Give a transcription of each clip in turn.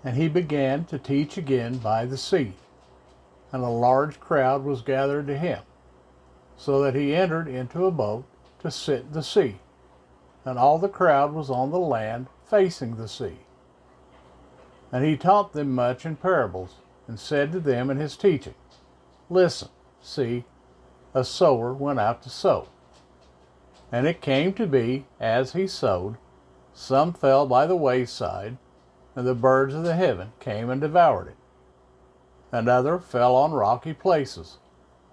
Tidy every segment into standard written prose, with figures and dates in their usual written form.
And he began to teach again by the sea, and a large crowd was gathered to him, so that he entered into a boat to sit in the sea, and all the crowd was on the land facing the sea. And he taught them much in parables, and said to them in his teaching, Listen, see, a sower went out to sow. And it came to be, as he sowed, some fell by the wayside, and the birds of the heaven came and devoured it. And other fell on rocky places,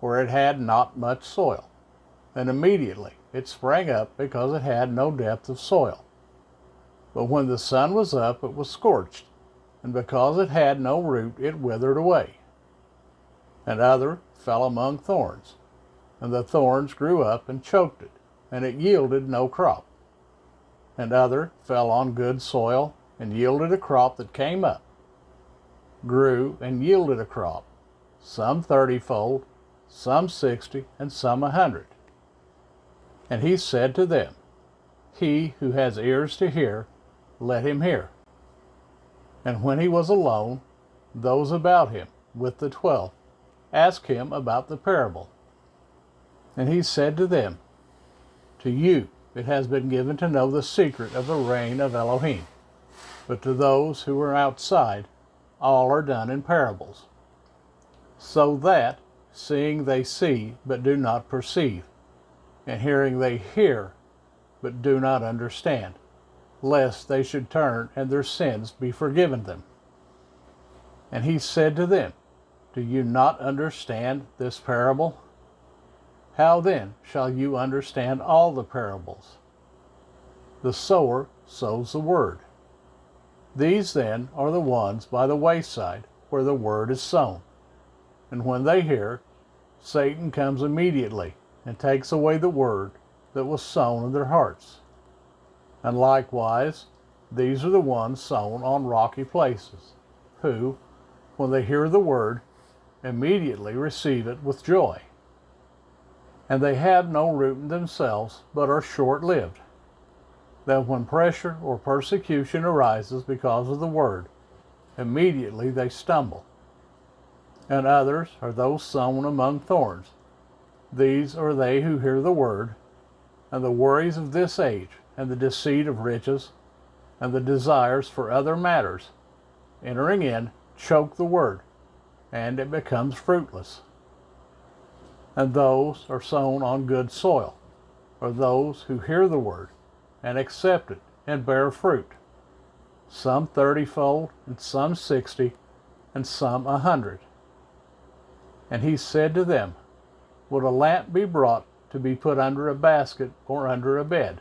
where it had not much soil, and immediately it sprang up because it had no depth of soil. But when the sun was up, it was scorched, and because it had no root, it withered away. And other fell among thorns, and the thorns grew up and choked it, and it yielded no crop. And other fell on good soil, and yielded a crop that came up, grew, and yielded a crop, some 30-fold, some 60, and some 100. And he said to them, He who has ears to hear, let him hear. And when he was alone, those about him with the 12 asked him about the parable. And he said to them, To you it has been given to know the secret of the reign of Elohim, but to those who are outside, all are done in parables, so that, seeing they see, but do not perceive, and hearing they hear, but do not understand, lest they should turn and their sins be forgiven them. And he said to them, Do you not understand this parable? How then shall you understand all the parables? The sower sows the word. These then are the ones by the wayside where the word is sown. And when they hear, Satan comes immediately and takes away the word that was sown in their hearts. And likewise, these are the ones sown on rocky places, who, when they hear the word, immediately receive it with joy. And they have no root in themselves, but are short-lived, that when pressure or persecution arises because of the word, immediately they stumble. And others are those sown among thorns. These are they who hear the word, and the worries of this age, and the deceit of riches, and the desires for other matters, entering in, choke the word, and it becomes fruitless. And those are sown on good soil, are those who hear the word, and accept it, and bear fruit, some 30-fold, and some 60, and some 100. And he said to them, Would a lamp be brought to be put under a basket or under a bed?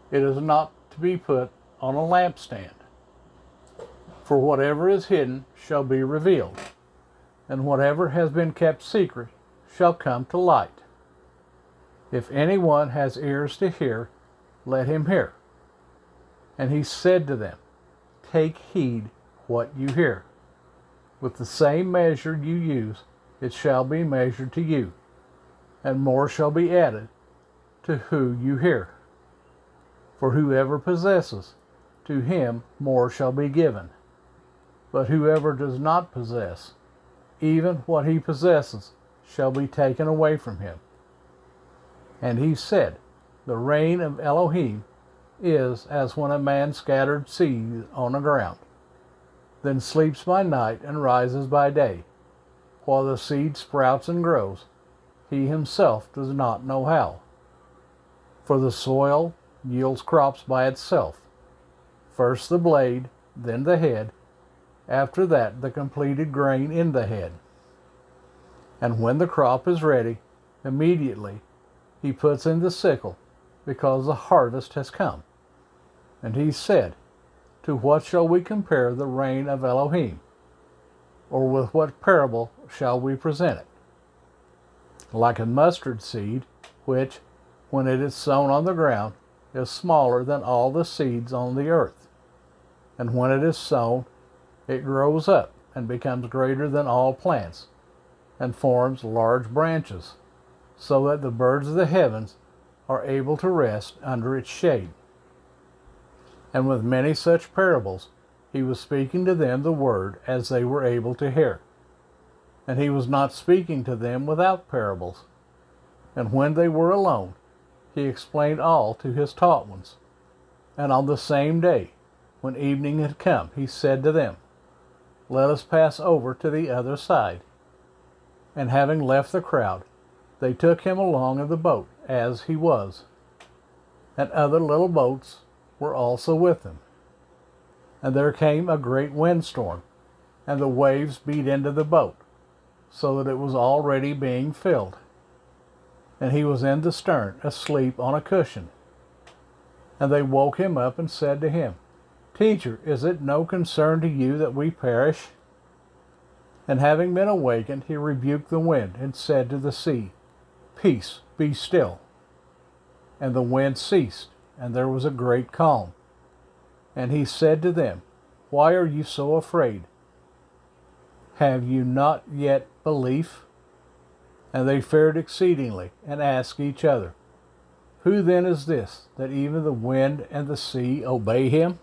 It is not to be put on a lampstand. For whatever is hidden shall be revealed, and whatever has been kept secret shall come to light. If anyone has ears to hear, let him hear. And he said to them, Take heed what you hear. With the same measure you use, it shall be measured to you, and more shall be added to who you hear. For whoever possesses, to him more shall be given. But whoever does not possess, even what he possesses shall be taken away from him. And he said, The reign of Elohim is as when a man scattered seed on the ground, then sleeps by night and rises by day, while the seed sprouts and grows. He himself does not know how. For the soil yields crops by itself, first the blade, then the head, after that the completed grain in the head. And when the crop is ready, immediately he puts in the sickle, because the harvest has come. And he said, To what shall we compare the reign of Elohim? Or with what parable shall we present it? Like a mustard seed, which, when it is sown on the ground, is smaller than all the seeds on the earth. And when it is sown, it grows up and becomes greater than all plants, and forms large branches, so that the birds of the heavens are able to rest under its shade. And with many such parables he was speaking to them the word as they were able to hear. And he was not speaking to them without parables. And when they were alone, he explained all to his taught ones. And on the same day, when evening had come, he said to them, "Let us pass over to the other side." And having left the crowd, they took him along in the boat as he was. And other little boats were also with him. And there came a great windstorm, and the waves beat into the boat, so that it was already being filled. And he was in the stern, asleep on a cushion. And they woke him up and said to him, "Teacher, is it no concern to you that we perish?" And having been awakened, he rebuked the wind and said to the sea, "Peace, be still." And the wind ceased, and there was a great calm. And he said to them, "Why are you so afraid? Have you not yet belief?" And they feared exceedingly, and asked each other, "Who then is this, that even the wind and the sea obey him?"